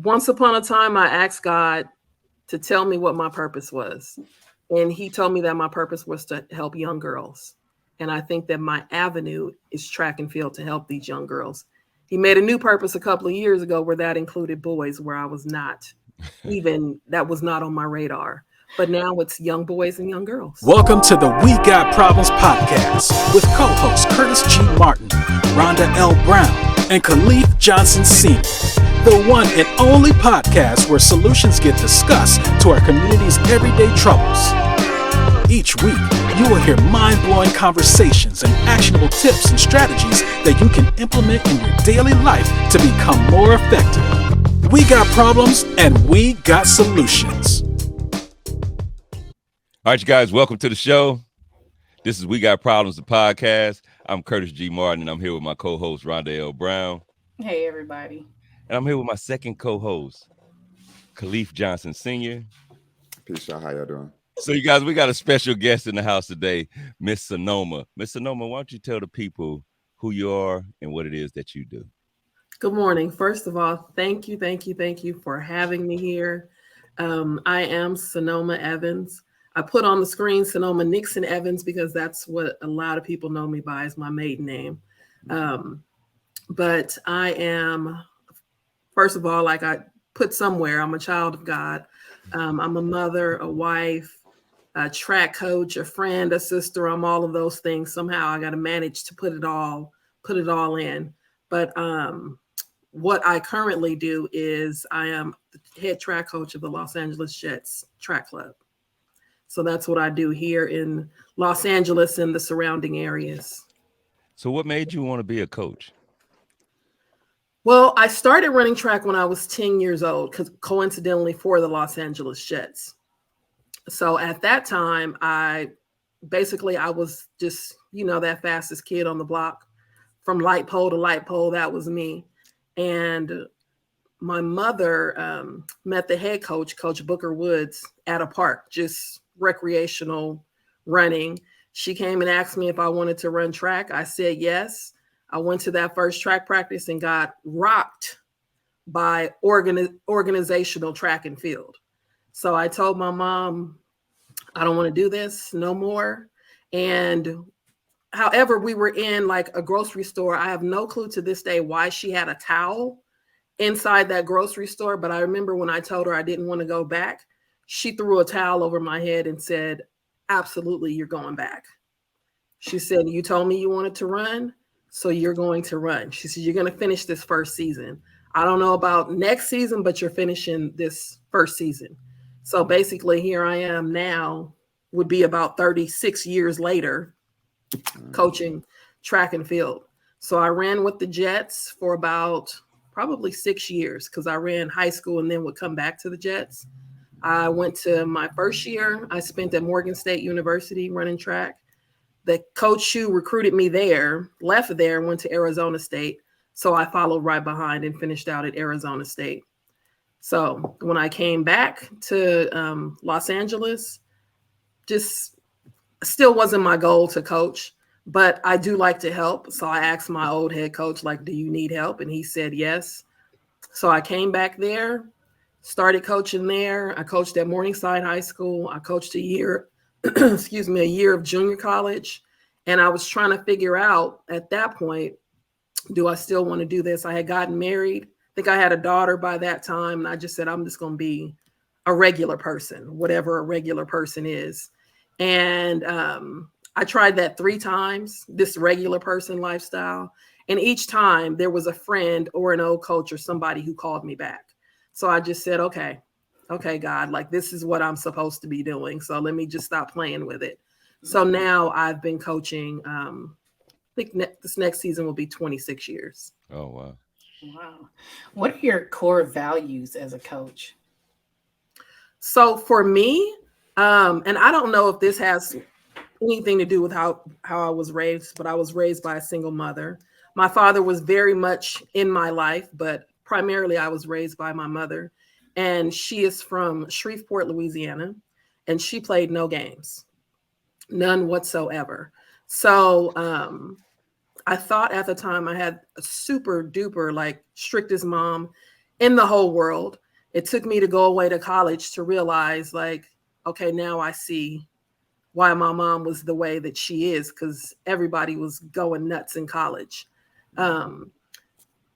once upon a time, I asked God to tell me what my purpose was. And he told me that my purpose was to help young girls. And I think that my avenue is track and field to help these young girls. He made a new purpose a couple of years ago where that included boys, where I was not even, that was not on my radar. But now it's young boys and young girls. Welcome to the We Got Problems podcast with co-hosts Curtis G. Martin, Rhonda L. Brown, and Caliph Johnson Sr., the one and only podcast where solutions get discussed to our community's everyday troubles. Each week, you will hear mind-blowing conversations and actionable tips and strategies that you can implement in your daily life to become more effective. We got problems and we got solutions. All right, you guys, welcome to the show. This is We Got Problems, the podcast. I'm Curtis G. Martin, and I'm here with my co-host, Rhonda L. Brown. Hey, everybody. And I'm here with my second co-host, Caliph Johnson Sr. Peace, y'all. How y'all doing? So, you guys, we got a special guest in the house today, Miss Sanoma. Miss Sanoma, why don't you tell the people who you are and what it is that you do? Good morning. First of all, thank you for having me here. I am Sanoma Evans. I put on the screen Sanoma Nickson Evans because that's what a lot of people know me by, is my maiden name. But I am, first of all, like I put somewhere, I'm a child of God. I'm a mother, a wife, a track coach, a friend, a sister. I'm all of those things. Somehow I got to manage to put it all in. But what I currently do is I am the head track coach of the Los Angeles Jets track club. So that's what I do here in Los Angeles and the surrounding areas. So what made you want to be a coach? Well, I started running track when I was 10 years old, coincidentally for the Los Angeles Jets. So at that time, I was just, that fastest kid on the block from light pole to light pole. That was me. And my mother met the head coach, Coach Booker Woods, at a park, just recreational running. She came and asked me if I wanted to run track. I said yes. I went to that first track practice and got rocked by organizational track and field. So I told my mom, I don't want to do this no more. And however, we were in like a grocery store. I have no clue to this day why she had a towel inside that grocery store. But I remember when I told her I didn't want to go back, she threw a towel over my head and said, absolutely, you're going back. She said, you told me you wanted to run, so you're going to run. She said, you're going to finish this first season. I don't know about next season, but you're finishing this first season. So basically here I am now, would be about 36 years later, coaching track and field. So I ran with the Jets for about probably 6 years because I ran high school and then would come back to the Jets. I went to my first year. I spent at Morgan State University running track. The coach who recruited me there left there and went to Arizona State. So I followed right behind and finished out at Arizona State. So when I came back to Los Angeles, just still wasn't my goal to coach, but I do like to help. So I asked my old head coach, like, do you need help? And he said yes. So I came back there. Started coaching there. I coached at Morningside High School. I coached a year, a year of junior college. And I was trying to figure out at that point, do I still want to do this? I had gotten married. I think I had a daughter by that time. And I just said, I'm just going to be a regular person, whatever a regular person is. And I tried that 3 times, this regular person lifestyle. And each time there was a friend or an old coach or somebody who called me back. So I just said, okay, God, like this is what I'm supposed to be doing. So let me just stop playing with it. So now I've been coaching. I think this next season will be 26 years. Oh, wow. Wow. What are your core values as a coach? So for me, and I don't know if this has anything to do with how I was raised, but I was raised by a single mother. My father was very much in my life, but primarily I was raised by my mother, and she is from Shreveport, Louisiana, and she played no games, none whatsoever. So I thought at the time I had a super duper like strictest mom. in the whole world. It took me to go away to college to realize, like, okay, now I see why my mom was the way that she is, because everybody was going nuts in college. And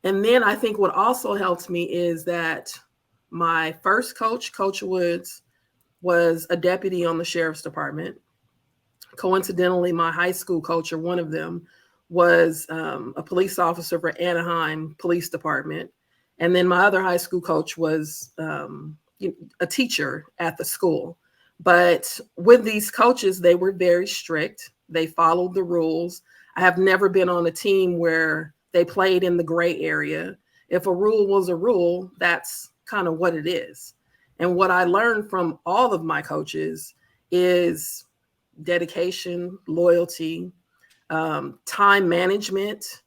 then I think what also helped me is that my first coach, Coach Woods, was a deputy on the sheriff's department. Coincidentally, my high school coach, or one of them, was a police officer for Anaheim Police Department. And then my other high school coach was a teacher at the school. But with these coaches, they were very strict. They followed the rules. I have never been on a team where they played in the gray area. If a rule was a rule, that's kind of what it is. And what I learned from all of my coaches is dedication, loyalty, time management,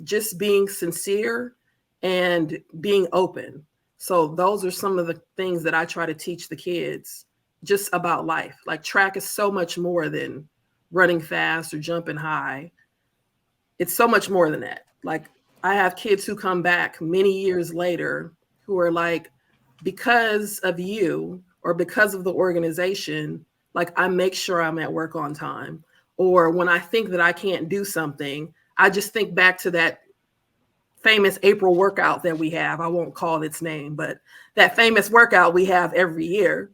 just being sincere and being open. So those are some of the things that I try to teach the kids just about life. Like, track is so much more than running fast or jumping high. It's so much more than that. Like, I have kids who come back many years later who are like, because of you or because of the organization, like, I make sure I'm at work on time. Or when I think that I can't do something, I just think back to that famous April workout that we have. I won't call its name, but that famous workout we have every year.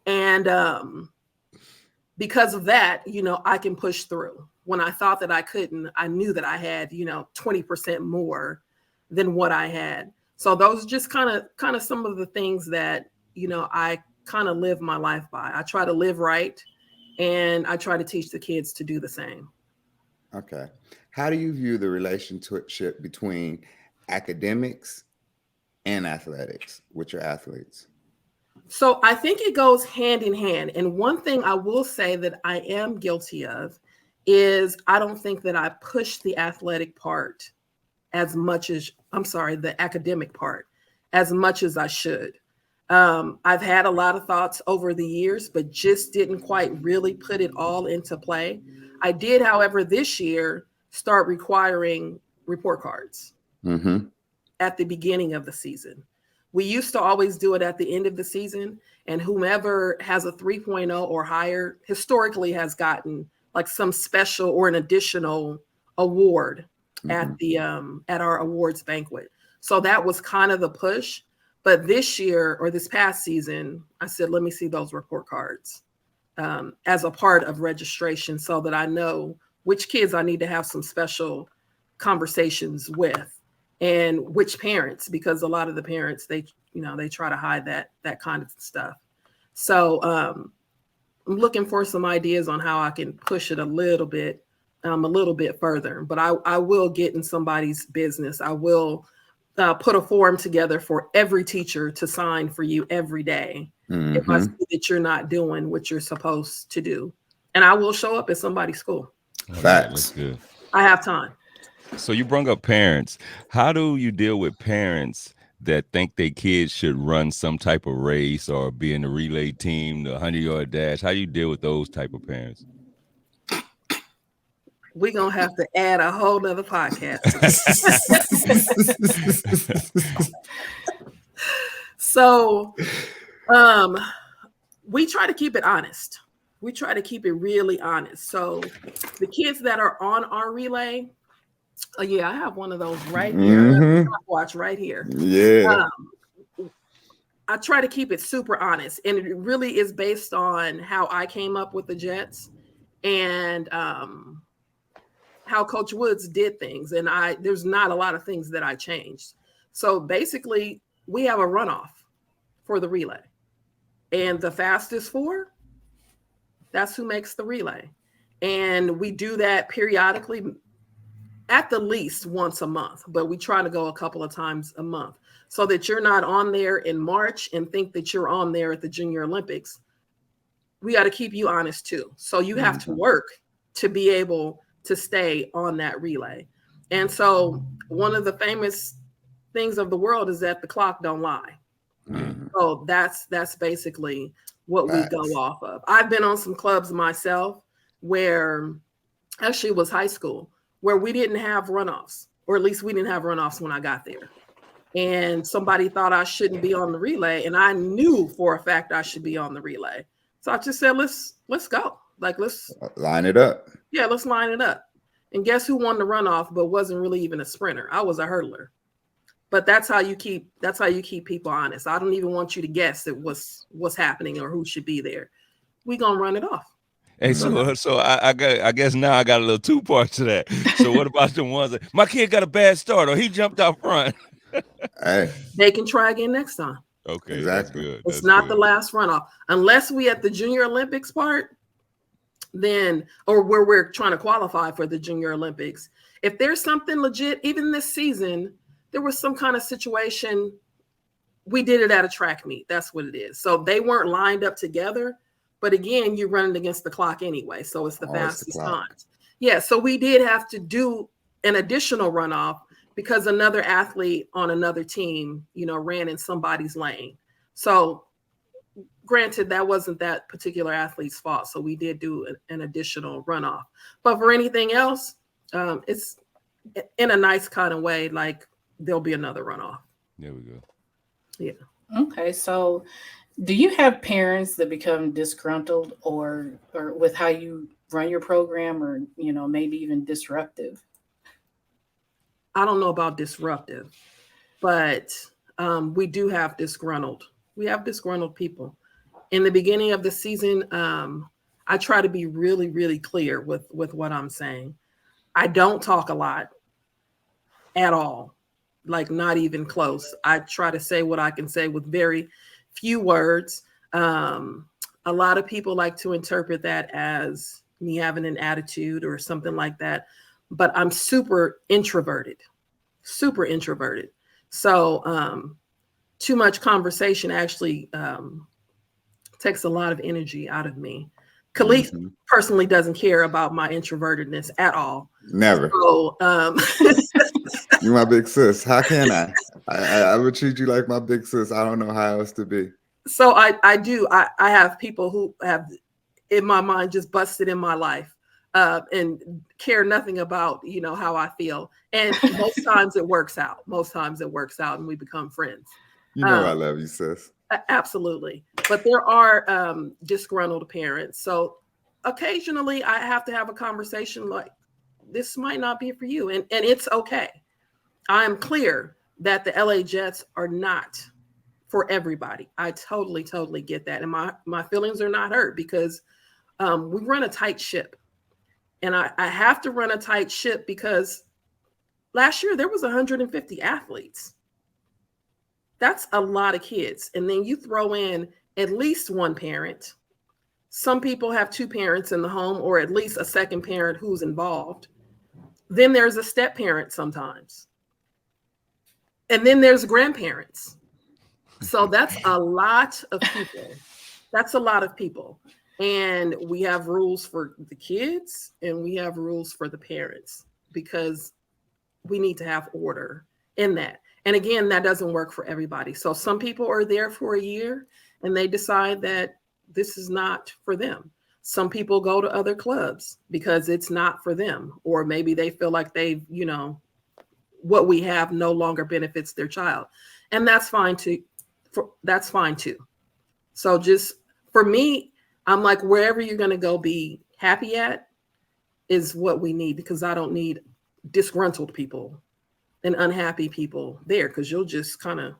And because of that, I can push through. When I thought that I couldn't, I knew that I had, 20% more than what I had. So those are just kind of some of the things that, I kind of live my life by. I try to live right, and I try to teach the kids to do the same. Okay. How do you view the relationship between academics and athletics with your athletes? So I think it goes hand in hand. And one thing I will say that I am guilty of is I don't think that I push the athletic part as much as, the academic part as much as I should. I've had a lot of thoughts over the years, but just didn't quite really put it all into play. I did, however, this year start requiring report cards at the beginning of the season. We used to always do it at the end of the season, and whomever has a 3.0 or higher historically has gotten like some special or an additional award at the at our awards banquet. So that was kind of the push. But this year, or this past season, I said, let me see those report cards as a part of registration, so that I know which kids I need to have some special conversations with, and which parents, because a lot of the parents, they try to hide that kind of stuff. So I'm looking for some ideas on how I can push it a little bit further. But I will get in somebody's business. I will put a form together for every teacher to sign for you every day if I see that you're not doing what you're supposed to do. And I will show up at somebody's school. Facts. That's good. I have time. So you brought up parents. How do you deal with parents that think their kids should run some type of race or be in the relay team, the 100-yard dash? How do you deal with those type of parents? We're going to have to add a whole nother podcast. So we try to keep it honest. We try to keep it really honest. So the kids that are on our relay, I have one of those right here. Watch right here. Yeah. I try to keep it super honest. And it really is based on how I came up with the Jets and how Coach Woods did things. And there's not a lot of things that I changed. So basically, we have a runoff for the relay. And the fastest four, that's who makes the relay. And we do that periodically, at the least once a month, but we try to go a couple of times a month so that you're not on there in March and think that you're on there at the Junior Olympics. We got to keep you honest too. So you have to work to be able to stay on that relay. And so one of the famous things of the world is that the clock don't lie. So that's basically what we go off of. I've been on some clubs myself where, actually it was high school, where we didn't have runoffs, or at least we didn't have runoffs when I got there. and somebody thought I shouldn't be on the relay, and I knew for a fact I should be on the relay. So I just said, let's go. Like, let's line it up. Yeah, let's line it up. And guess who won the runoff, but wasn't really even a sprinter? I was a hurdler. But that's how you keep people honest. I don't even want you to guess at what's happening or who should be there. We gonna run it off. Hey, so I guess now I got a little two parts to that. So what about the ones that my kid got a bad start or he jumped out front? Hey, they can try again next time. Okay, exactly. That's good. It's not the last runoff, unless we at the Junior Olympics part, then or where we're trying to qualify for the Junior Olympics. If there's something legit, even this season, there was some kind of situation. We did it at a track meet. That's what it is. So they weren't lined up together. But again, you're running against the clock anyway. So it's the fastest times. Yeah. So we did have to do an additional runoff because another athlete on another team, ran in somebody's lane. So granted, that wasn't that particular athlete's fault. So we did do an additional runoff. But for anything else, it's in a nice kind of way, like there'll be another runoff. There we go. Yeah. Okay. So do you have parents that become disgruntled or with how you run your program or, maybe even disruptive? I don't know about disruptive, but we do have disgruntled. We have disgruntled people. In the beginning of the season, I try to be really, really clear with what I'm saying. I don't talk a lot at all, like not even close. I try to say what I can say with very few words. A lot of people like to interpret that as me having an attitude or something like that, but I'm super introverted. So too much conversation actually takes a lot of energy out of me. Caliph personally doesn't care about my introvertedness at all. Never. So, you're my big sis. How can I? I would treat you like my big sis. I don't know how else to be. So I do. I have people who have, in my mind, just busted in my life and care nothing about, how I feel. And most times it works out. And we become friends. I love you, sis. Absolutely. But there are disgruntled parents. So occasionally I have to have a conversation like, this might not be for you. And it's okay. I am clear that the LA Jets are not for everybody. I totally get that. And my feelings are not hurt because we run a tight ship. And I have to run a tight ship because last year there was 150 athletes. That's a lot of kids. And then you throw in at least one parent. Some people have two parents in the home or at least a second parent who's involved. Then there's a step parent sometimes. And then there's grandparents. So that's a lot of people. And we have rules for the kids and we have rules for the parents because we need to have order in that. And again, that doesn't work for everybody. So some people are there for a year and they decide that this is not for them. Some people go to other clubs because it's not for them. Or maybe they feel like they've, what we have no longer benefits their child. And that's fine too. So just for me, I'm like, wherever you're going to go be happy at is what we need, because I don't need disgruntled people and unhappy people there, because you'll just kind of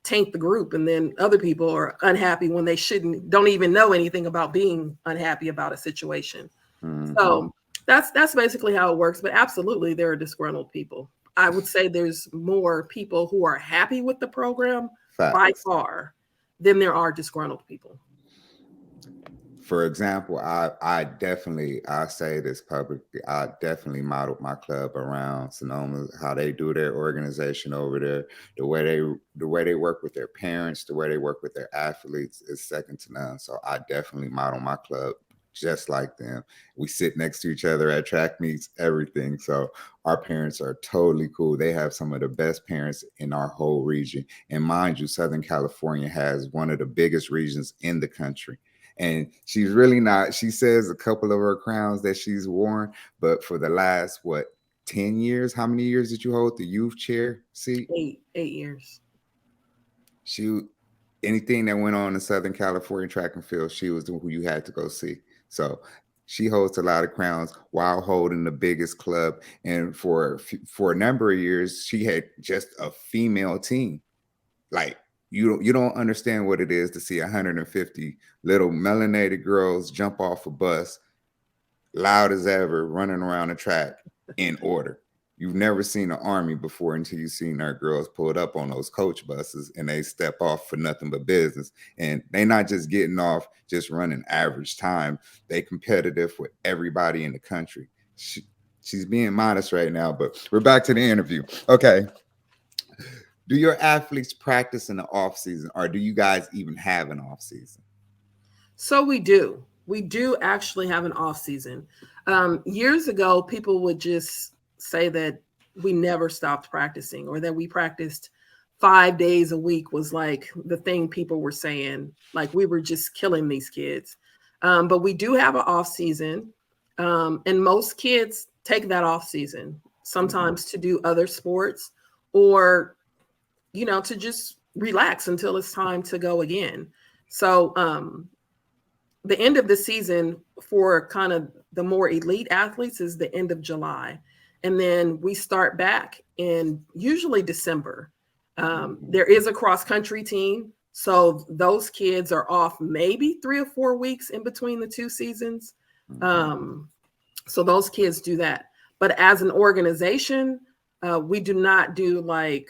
taint the group. And then other people are unhappy when they don't even know anything about being unhappy about a situation. Mm-hmm. So that's basically how it works. But absolutely, there are disgruntled people. I would say there's more people who are happy with the program by far than there are disgruntled people. For example, I say this publicly, I definitely modeled my club around Sonoma, how they do their organization over there, the way they work with their parents, the way they work with their athletes is second to none. So I definitely model my club just like them. We sit next to each other at track meets, everything. So our parents are totally cool. They have some of the best parents in our whole region. And mind you, Southern California has one of the biggest regions in the country. And she's really not, she says a couple of her crowns that she's worn, but for the last, 10 years. How many years did you hold the youth chair seat? 8 years. She, anything that went on in Southern California track and field, she was who you had to go see. So she holds a lot of crowns while holding the biggest club. And for a number of years, she had just a female team. Like, you don't understand what it is to see 150 little melanated girls jump off a bus, loud as ever, running around the track in order. You've never seen an army before until you've seen our girls pulled up on those coach buses and they step off for nothing but business. And they not just getting off, just running average time. They competitive with everybody in the country. She's being modest right now, but we're back to the interview. Okay. Do your athletes practice in the off season, or do you guys even have an off season? So we do. We do actually have an off season. Years ago, people would just say that we never stopped practicing, or that we practiced 5 days a week was like the thing people were saying, like we were just killing these kids. But we do have an off season, and most kids take that off season sometimes to do other sports, or to just relax until it's time to go again. So the end of the season for kind of the more elite athletes is the end of July. And then we start back in usually December. There is a cross country team. So those kids are off maybe 3 or 4 weeks in between the two seasons. So those kids do that. But as an organization, we do not do like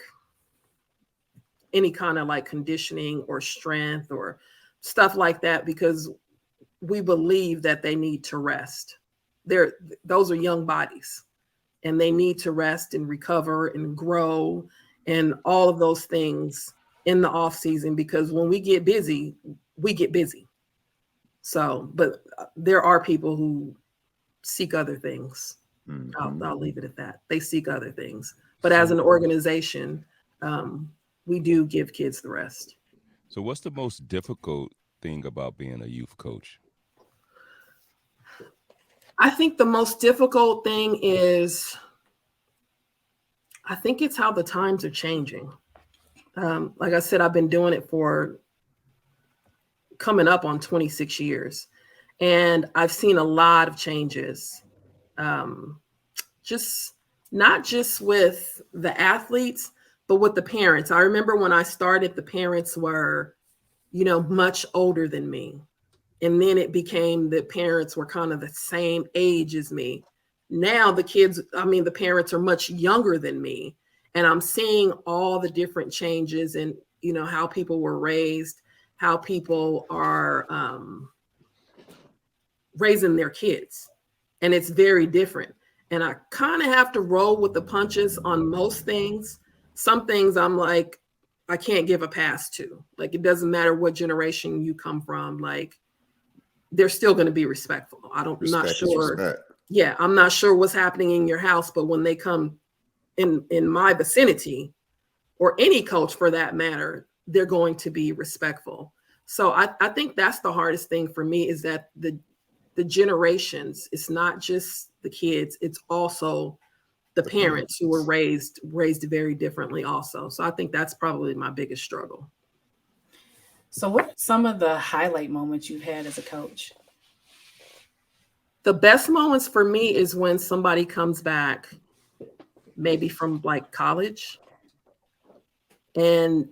any kind of like conditioning or strength or stuff like that, because we believe that they need to rest. Those are young bodies, and they need to rest and recover and grow and all of those things in the off season, because when we get busy, we get busy. So, but there are people who seek other things. I'll leave it at that. They seek other things. But as an organization, we do give kids the rest. So what's the most difficult thing about being a youth coach? I think the most difficult thing is, I think it's how the times are changing. Like I said, I've been doing it for coming up on 26 years, and I've seen a lot of changes. Just not just with the athletes, but with the parents. I remember when I started, the parents were, much older than me. And then it became the parents were kind of the same age as me. Now the parents are much younger than me. And I'm seeing all the different changes in, how people were raised, how people are raising their kids. And it's very different. And I kind of have to roll with the punches on most things. Some things I'm like, I can't give a pass to. Like, it doesn't matter what generation you come from. Like, they're still going to be respectful. I'm not sure. Yeah, I'm not sure what's happening in your house, but when they come in my vicinity, or any coach for that matter, they're going to be respectful. So I think that's the hardest thing for me, is that the generations, it's not just the kids, it's also the parents who were raised very differently also. So I think that's probably my biggest struggle. So what are some of the highlight moments you've had as a coach? The best moments for me is when somebody comes back, maybe from like college, and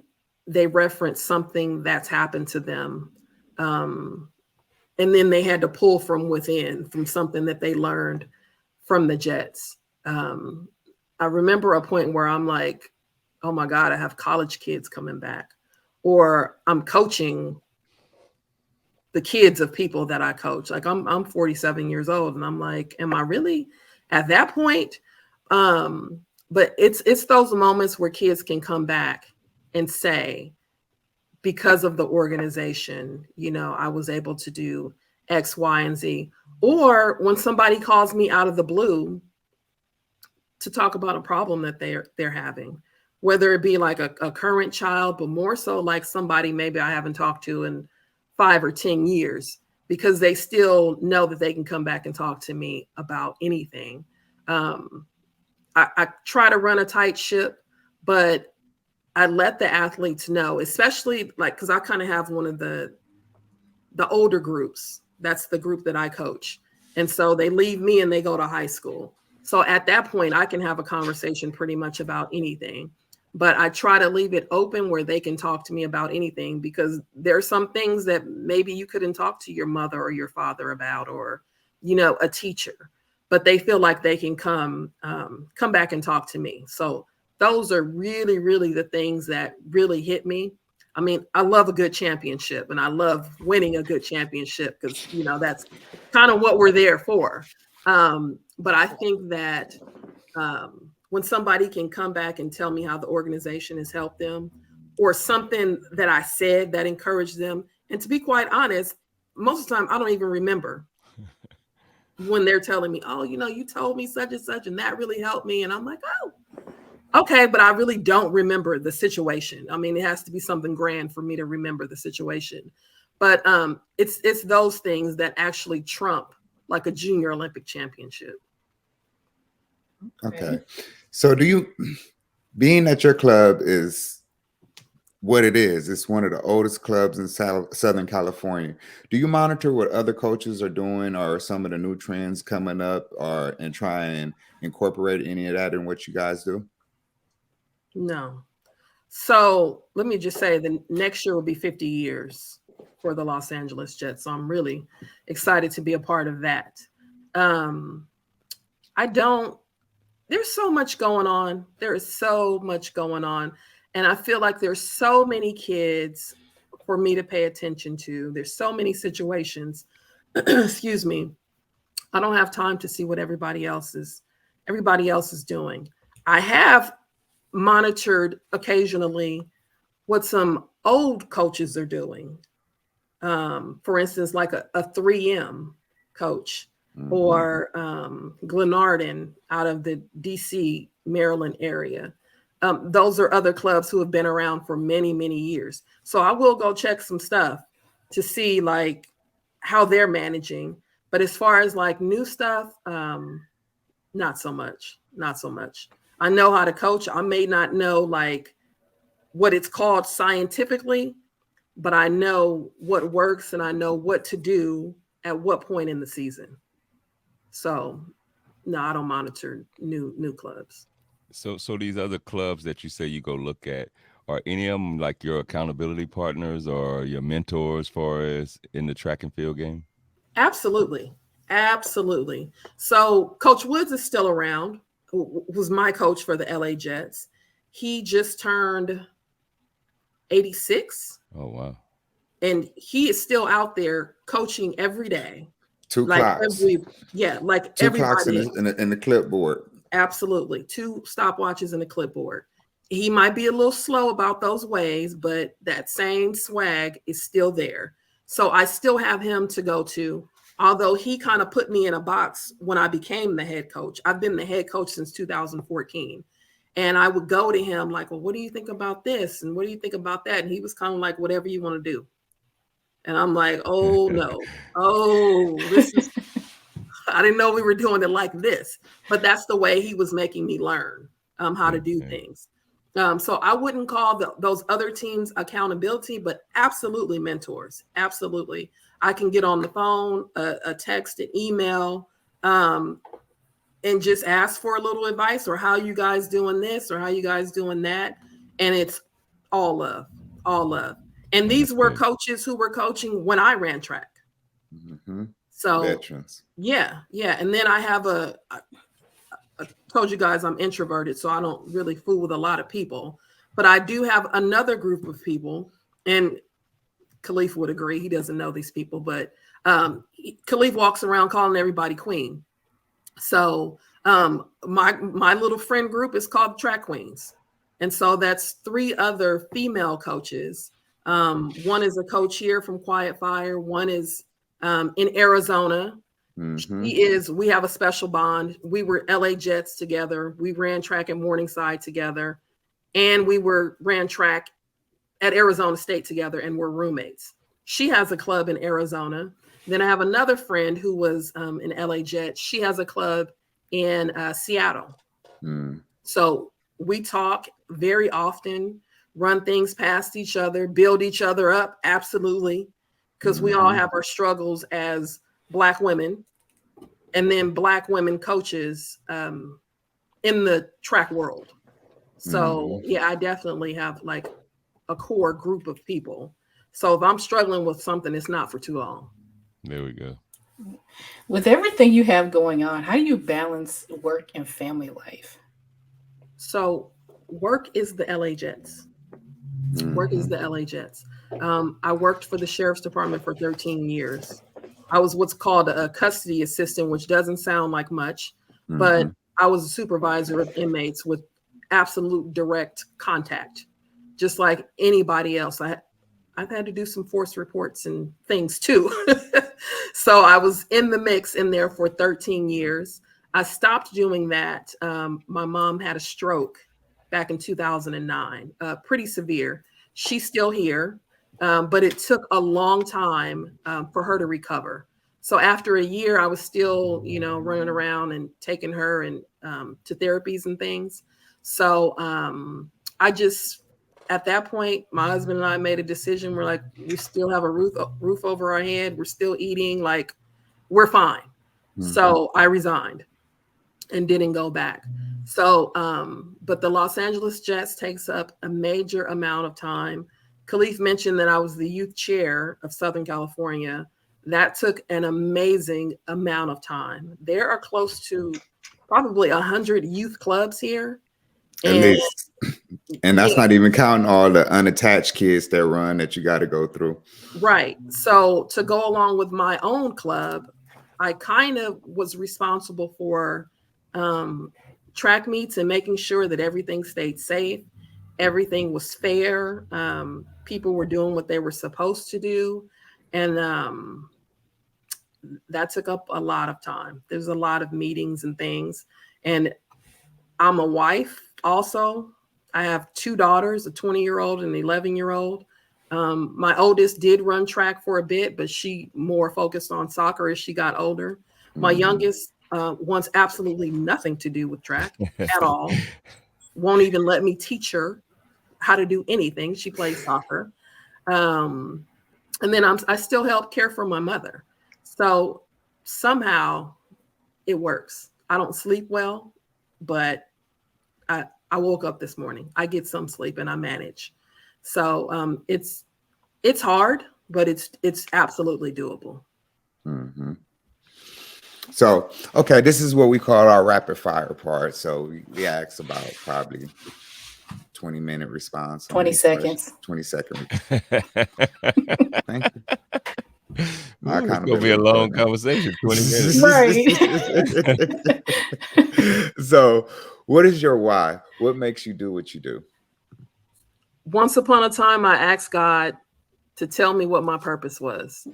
they reference something that's happened to them. And then they had to pull from within, from something that they learned from the Jets. I remember a point where I'm like, oh my God, I have college kids coming back, or I'm coaching the kids of people that I coach. Like I'm 47 years old, and I'm like, am I really at that point? But it's those moments where kids can come back and say, because of the organization, I was able to do X, Y, and Z. Or when somebody calls me out of the blue to talk about a problem that they're having, whether it be like a current child, but more so like somebody maybe I haven't talked to in 5 or 10 years, because they still know that they can come back and talk to me about anything. I try to run a tight ship, but I let the athletes know, especially like, because I kind of have one of the older groups. That's the group that I coach. And so they leave me and they go to high school. So at that point, I can have a conversation pretty much about anything. But I try to leave it open where they can talk to me about anything, because there's some things that maybe you couldn't talk to your mother or your father about, or, you know, a teacher, but they feel like they can come back and talk to me. So those are really, really the things that really hit me. I mean, I love a good championship, and I love winning a good championship, because, you know, that's kind of what we're there for. But I think that when somebody can come back and tell me how the organization has helped them, or something that I said that encouraged them, and to be quite honest, most of the time I don't even remember when they're telling me, oh, you know, you told me such and such, and that really helped me. And I'm like, oh, okay, but I really don't remember the situation. I mean, it has to be something grand for me to remember the situation. But it's those things that actually trump like a junior Olympic championship. Okay. So being that your club is what it is, it's one of the oldest clubs in Southern California, do you monitor what other coaches are doing, or some of the new trends coming up, and try and incorporate any of that in what you guys do? No. So let me just say, the next year will be 50 years for the Los Angeles Jets. So I'm really excited to be a part of that. There's so much going on. There is so much going on. And I feel like there's so many kids for me to pay attention to. There's so many situations. Excuse me. I don't have time to see what everybody else is doing. I have monitored occasionally what some old coaches are doing. For instance, like a 3M coach, or Glenarden out of the DC, Maryland area. Those are other clubs who have been around for many, many years. So I will go check some stuff to see like how they're managing. But as far as like new stuff, not so much. I know how to coach. I may not know like what it's called scientifically, but I know what works, and I know what to do at what point in the season. So no, I don't monitor new clubs. So these other clubs that you say you go look at, are any of them like your accountability partners or your mentors for us in the track and field game? Absolutely. So Coach Woods is still around, who was my coach for the LA Jets. He just turned 86. Oh, wow. And he is still out there coaching every day. Two clocks. Two clocks in the clipboard. Absolutely. 2 stopwatches and a clipboard. He might be a little slow about those ways, but that same swag is still there. So I still have him to go to, although he kind of put me in a box when I became the head coach. I've been the head coach since 2014. And I would go to him like, well, what do you think about this? And what do you think about that? And he was kind of like, whatever you want to do. And I'm like, oh, no. I didn't know we were doing it like this. But that's the way he was making me learn how to do things. So I wouldn't call those other teams accountability, but absolutely mentors. Absolutely. I can get on the phone, a text, an email, and just ask for a little advice, or how you guys doing this, or how you guys doing that. And it's all love. And these were coaches who were coaching when I ran track. Mm-hmm. So veterans. Yeah. And then I have I told you guys I'm introverted, so I don't really fool with a lot of people. But I do have another group of people, and Caliph would agree. He doesn't know these people, but Caliph walks around calling everybody queen. So my little friend group is called Track Queens. And so that's 3 other female coaches. One is a coach here from Quiet Fire. One is in Arizona. Mm-hmm. We have a special bond. We were LA Jets together. We ran track at Morningside together. And we ran track at Arizona State together, and we're roommates. She has a club in Arizona. Then I have another friend who was in LA Jets. She has a club in Seattle. Mm. So we talk very often, run things past each other, build each other up. Absolutely. Because we all have our struggles as Black women, and then Black women coaches in the track world. So yeah, I definitely have like a core group of people. So if I'm struggling with something, it's not for too long. There we go. With everything you have going on, how do you balance work and family life? So work is the LA Jets. Work is the LA Jets. I worked for the sheriff's department for 13 years. I was what's called a custody assistant, which doesn't sound like much, but I was a supervisor of inmates with absolute direct contact, just like anybody else. I've had to do some force reports and things too. So I was in the mix in there for 13 years. I stopped doing that. My mom had a stroke back in 2009, pretty severe. She's still here, but it took a long time for her to recover. So after a year, I was still, running around and taking her and to therapies and things. So I just, at that point, my husband and I made a decision. We're like, we still have a roof over our head. We're still eating, like, we're fine. So I resigned and didn't go back. So, but the Los Angeles Jets takes up a major amount of time. Caliph mentioned that I was the youth chair of Southern California. That took an amazing amount of time. There are close to probably 100 youth clubs here. At least. And that's not even counting all the unattached kids that run that you got to go through. Right. So to go along with my own club, I kind of was responsible for track meets and making sure that everything stayed safe. Everything was fair. People were doing what they were supposed to do. And that took up a lot of time. There's a lot of meetings and things. And I'm a wife also. I have two daughters, a 20-year-old and an 11-year-old. My oldest did run track for a bit, but she more focused on soccer as she got older. My youngest wants absolutely nothing to do with track at all. Won't even let me teach her how to do anything. She plays soccer. And then I still help care for my mother. So somehow it works. I don't sleep well, but I woke up this morning. I get some sleep and I manage. So it's hard, but it's absolutely doable. So, okay, this is what we call our rapid fire part. So we ask about probably 20-minute response. 20 seconds. 20-second. Thank you. It's gonna be a long conversation. 20 minutes. Right. So, what is your why? What makes you do what you do? Once upon a time, I asked God to tell me what my purpose was.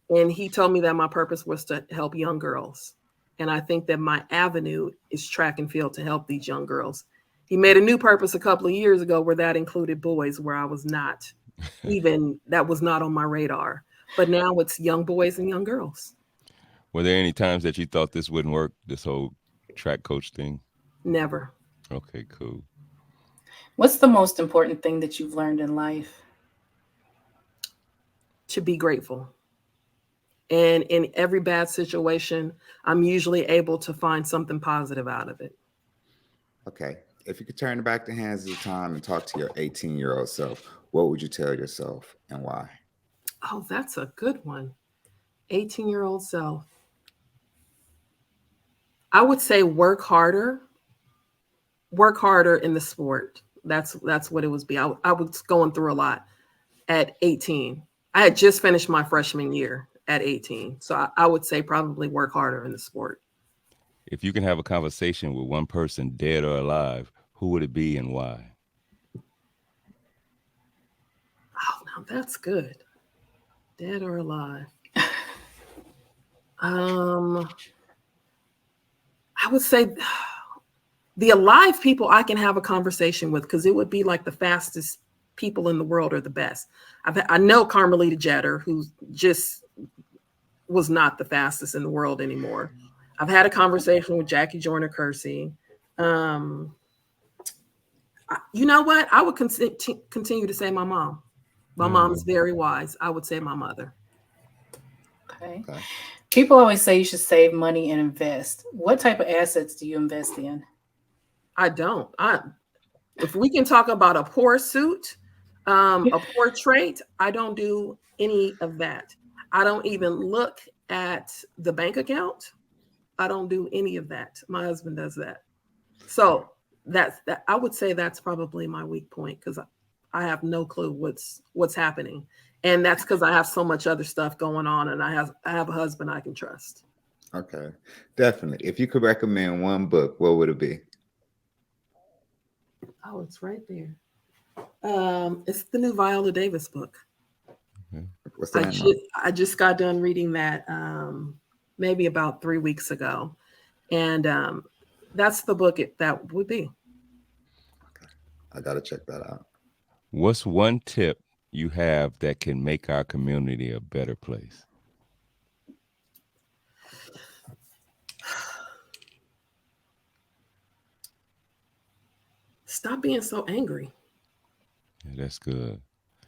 And he told me that my purpose was to help young girls. And I think that my avenue is track and field to help these young girls. He made a new purpose a couple of years ago where that included boys, where I was not even, that was not on my radar. But now it's young boys and young girls. Were there any times that you thought this wouldn't work, this whole track coach thing? Never. Okay, cool. What's the most important thing that you've learned in life? To be grateful. And in every bad situation, I'm usually able to find something positive out of it. Okay. If you could turn back the hands of time and talk to your 18-year-old self, what would you tell yourself and why? Oh, that's a good one. 18-year-old self. I would say work harder in the sport. That's what it would be. I was going through a lot at 18. I had just finished my freshman year at 18. So I would say probably work harder in the sport. If you can have a conversation with one person, dead or alive, who would it be and why? Oh, now that's good. Dead or alive? I would say the alive people I can have a conversation with, because it would be like the fastest people in the world are the best. I know Carmelita Jeter, who just was not the fastest in the world anymore. I've had a conversation with Jackie Joyner Kersee. Um, you know what? I would continue to say my mom. My mom's very wise. I would say my mother. Okay. Okay. People always say you should save money and invest. What type of assets do you invest in? I don't. If we can talk about a poor suit, a poor trait, I don't do any of that. I don't even look at the bank account. I don't do any of that. My husband does that. So that's that. I would say that's probably my weak point because I have no clue what's happening, and that's because I have so much other stuff going on, and I have a husband I can trust. Okay. Definitely. If you could recommend one book, what would it be? Oh, it's right there. It's the new Viola Davis book. What's the name of it? I just got done reading that maybe about 3 weeks ago, and that's the book that would be. I gotta check that out. What's one tip you have that can make our community a better place? Stop being so angry. Yeah, that's good.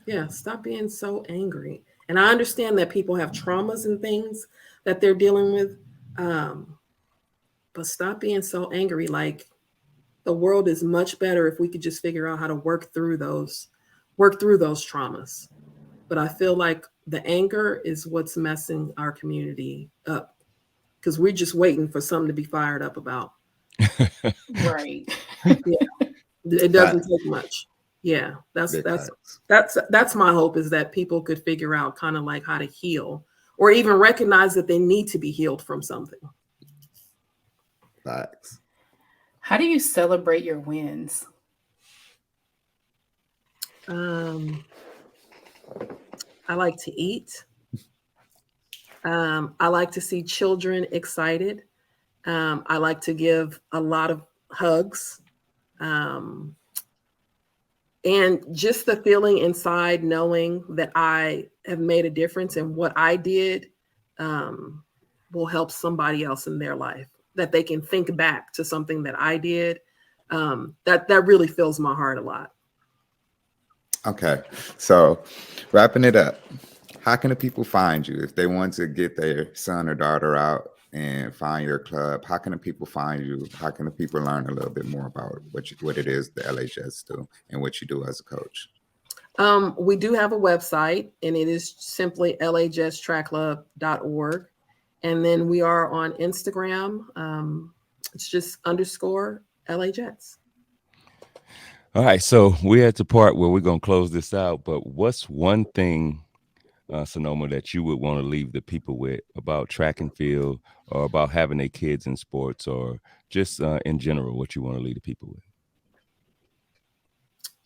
Yeah, stop being so angry. And I understand that people have traumas and things that they're dealing with, but stop being so angry. Like the world is much better if we could just figure out how to work through those traumas. But I feel like the anger is what's messing our community up because we're just waiting for something to be fired up about. Right. Yeah, it doesn't Facts. take much. Yeah, Big facts. that's my hope is that people could figure out kind of like how to heal or even recognize that they need to be healed from something. Facts. How do you celebrate your wins? I like to eat. I like to see children excited. I like to give a lot of hugs. Um, and just the feeling inside knowing that I have made a difference and what I did um, will help somebody else in their life, that they can think back to something that I did. That really fills my heart a lot. Okay. So wrapping it up, how can the people find you if they want to get their son or daughter out and find your club? How can the people find you? How can the people learn a little bit more about what it is the LA Jets do and what you do as a coach? We do have a website, and it is simply lajetstrackclub.org. And then we are on Instagram. It's just _ LA Jets. All right, so we're at the part where we're going to close this out, but what's one thing, Sanoma, that you would want to leave the people with about track and field or about having their kids in sports or just in general, what you want to leave the people with?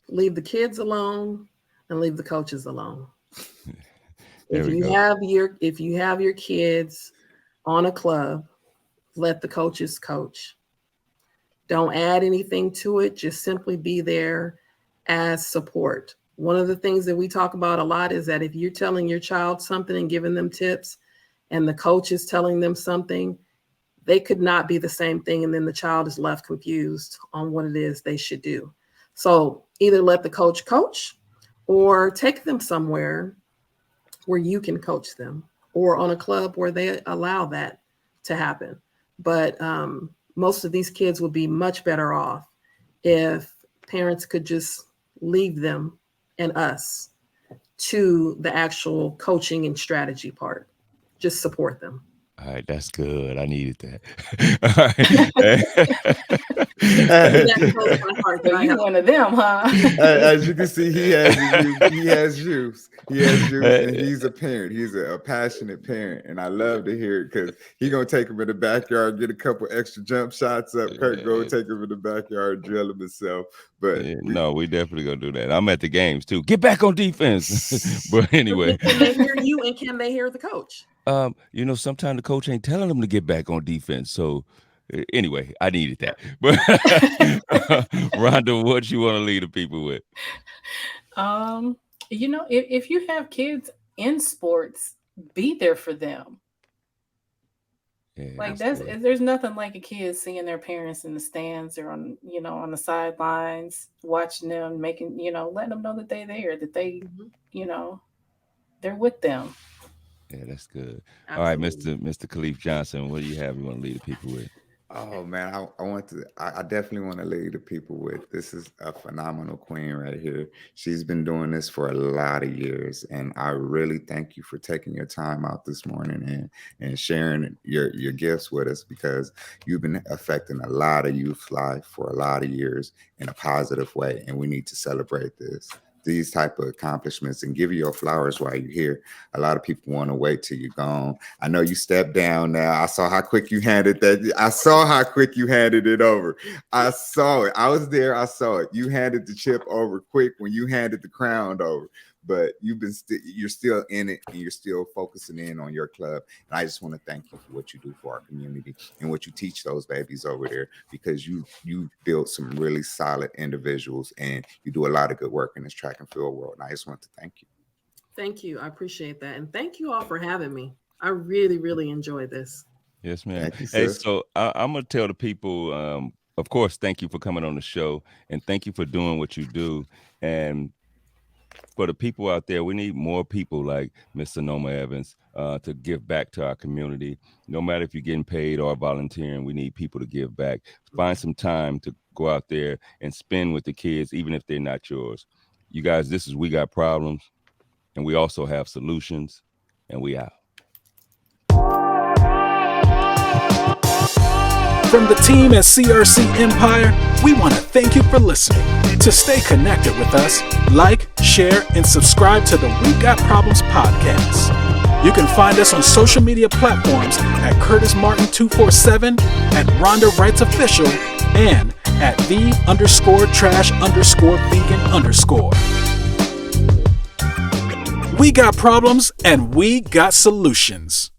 Leave the kids alone and leave the coaches alone. There If we you go. have your kids on a club, let the coaches coach. Don't add anything to it. Just simply be there as support. One of the things that we talk about a lot is that if you're telling your child something and giving them tips and the coach is telling them something, they could not be the same thing. And then the child is left confused on what it is they should do. So either let the coach coach or take them somewhere where you can coach them or on a club where they allow that to happen. But most of these kids would be much better off if parents could just leave them and us to the actual coaching and strategy part. Just support them. All right, that's good. I needed that. All That right. close my heart that So I you have. one of them, huh? As you can see, he has juice, and he's a parent. He's a passionate parent, and I love to hear it because he's gonna take him in the backyard, get a couple extra jump shots up. Kurt go take him in the backyard, drill him himself. But No, we definitely gonna do that. I'm at the games too. Get back on defense. But anyway, Can they hear you and can they hear the coach? sometimes the coach ain't telling them to get back on defense. So anyway, I needed that. But Rhonda, what you want to leave the people with? If you have kids in sports, be there for them. Yeah, Like that's that's good. there's nothing like a kid seeing their parents in the stands or on on the sidelines, watching them, making letting them know that they're there, that Mhm. you know they're with them. Yeah, that's good. All right, Absolutely. Mr. Caliph Johnson, what do you have you want to leave the people with? Oh man, I definitely want to leave the people with this is a phenomenal queen right here. She's been doing this for a lot of years, and I really thank you for taking your time out this morning and sharing your gifts with us because you've been affecting a lot of youth life for a lot of years in a positive way, and we need to celebrate these type of accomplishments and give you your flowers while you're here. A lot of people want to wait till you're gone. I know you stepped down now. I saw how quick you handed that. I saw how quick you handed it over. I saw it. I was there. I saw it. You handed the chip over quick when you handed the crown over. But you're still in it and you're still focusing in on your club. And I just want to thank you for what you do for our community and what you teach those babies over there because you built some really solid individuals and you do a lot of good work in this track and field world. And I just want to thank you. Thank you. I appreciate that. And thank you all for having me. I really, really enjoyed this. Yes, ma'am. Thank you, Hey, sis. so I'm gonna tell the people, of course, thank you for coming on the show and thank you for doing what you do. And for the people out there, we need more people like Miss Sonoma Evans to give back to our community. No matter if you're getting paid or volunteering, we need people to give back. Find some time to go out there and spend with the kids, even if they're not yours. You guys, this is We Got Problems, and we also have solutions, and we out. From the team at CRC Empire, we want to thank you for listening. To stay connected with us, like, share, and subscribe to the We Got Problems podcast. You can find us on social media platforms at Curtis Martin 247, at Rhonda Wrights Official, and at the_trash_vegan_. We got problems and we got solutions.